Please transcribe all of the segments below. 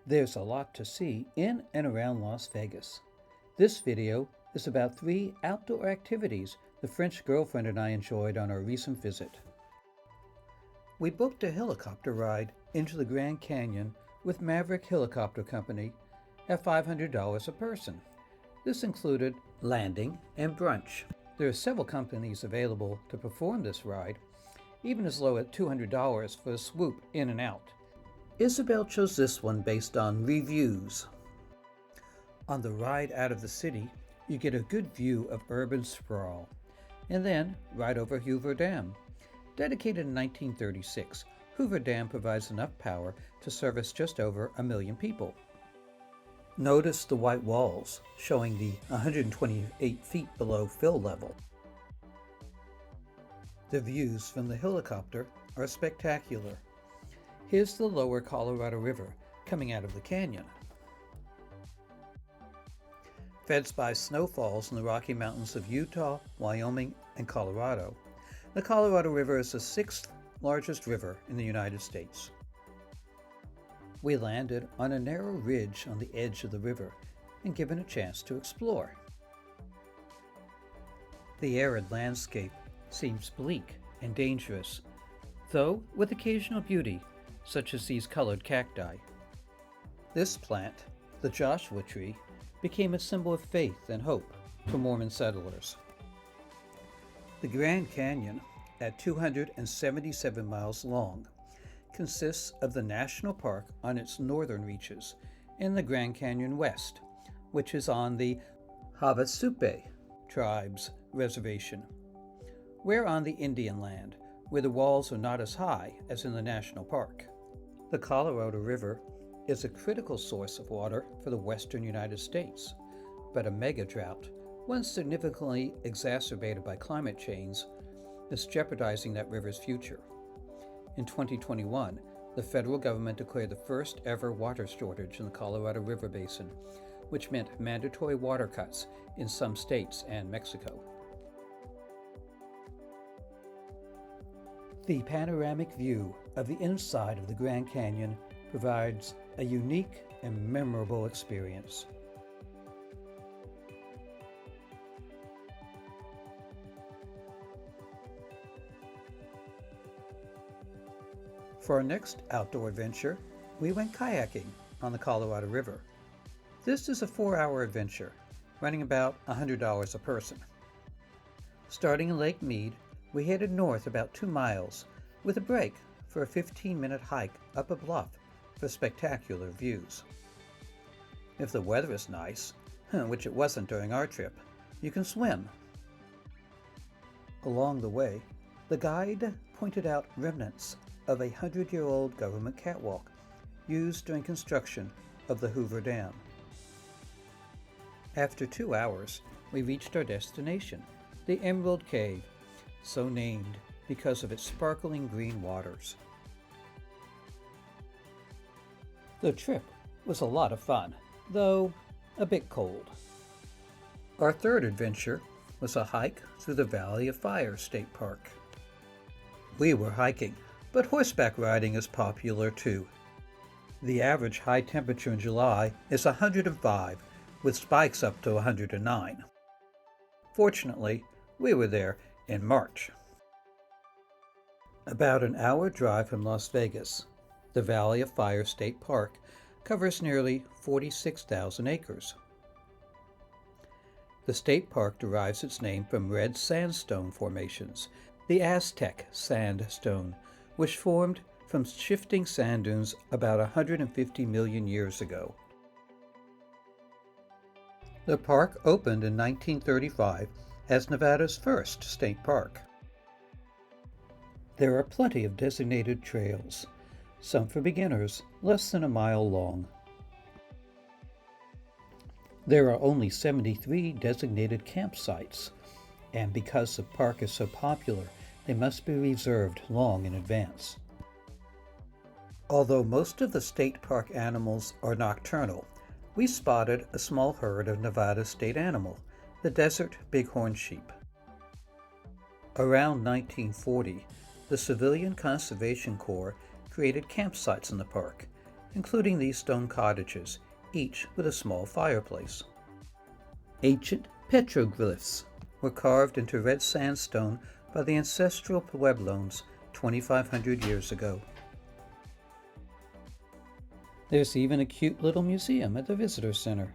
There's a lot to see in and around Las Vegas. This video is about 3 outdoor activities the French girlfriend and I enjoyed on our recent visit. We booked a helicopter ride into the Grand Canyon with Maverick Helicopter Company at $500 a person. This included landing and brunch. There are several companies available to perform this ride, even as low as $200 for a swoop in and out. Isabel chose this one based on reviews. On the ride out of the city, you get a good view of urban sprawl, and then ride over Hoover Dam. Dedicated in 1936, Hoover Dam provides enough power to service just over 1 million people. Notice the white walls showing the 128 feet below fill level. The views from the helicopter are spectacular. Here's the lower Colorado River coming out of the canyon. Fed by snowfalls in the Rocky Mountains of Utah, Wyoming, and Colorado, the Colorado River is the 6th largest river in the United States. We landed on a narrow ridge on the edge of the river and given a chance to explore. The arid landscape seems bleak and dangerous, though with occasional beauty, such as these colored cacti. This plant, the Joshua tree, became a symbol of faith and hope for Mormon settlers. The Grand Canyon, at 277 miles long, consists of the national park on its northern reaches and the Grand Canyon West, which is on the Havasupai tribe's reservation. We're on the Indian land, where the walls are not as high as in the national park. The Colorado River is a critical source of water for the western United States, but a mega drought, one significantly exacerbated by climate change, is jeopardizing that river's future. In 2021, the federal government declared the first ever water shortage in the Colorado River Basin, which meant mandatory water cuts in some states and Mexico. The panoramic view of the inside of the Grand Canyon provides a unique and memorable experience. For our next outdoor adventure, we went kayaking on the Colorado River. This is a 4-hour adventure, running about $100 a person. Starting in Lake Mead, we headed north about 2 miles, with a break for a 15-minute hike up a bluff for spectacular views. If the weather is nice, which it wasn't during our trip, you can swim. Along the way, the guide pointed out remnants of a 100-year-old government catwalk used during construction of the Hoover Dam. After 2 hours, we reached our destination, the Emerald Cave, so named because of its sparkling green waters. The trip was a lot of fun, though a bit cold. Our third adventure was a hike through the Valley of Fire State Park. We were hiking, but horseback riding is popular too. The average high temperature in July is 105, with spikes up to 109. Fortunately, we were there in March. About an hour drive from Las Vegas, the Valley of Fire State Park covers nearly 46,000 acres. The state park derives its name from red sandstone formations, the Aztec sandstone, which formed from shifting sand dunes about 150 million years ago. The park opened in 1935 as Nevada's first state park. There are plenty of designated trails, some for beginners, less than a mile long. There are only 73 designated campsites, and because the park is so popular, they must be reserved long in advance. Although most of the state park animals are nocturnal, we spotted a small herd of Nevada's state animal, the desert bighorn sheep. Around 1940, the Civilian Conservation Corps created campsites in the park, including these stone cottages, each with a small fireplace. Ancient petroglyphs were carved into red sandstone by the ancestral Pueblones 2,500 years ago. There's even a cute little museum at the visitor center.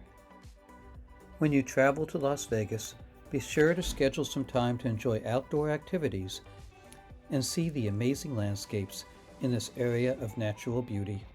When you travel to Las Vegas, be sure to schedule some time to enjoy outdoor activities and see the amazing landscapes in this area of natural beauty.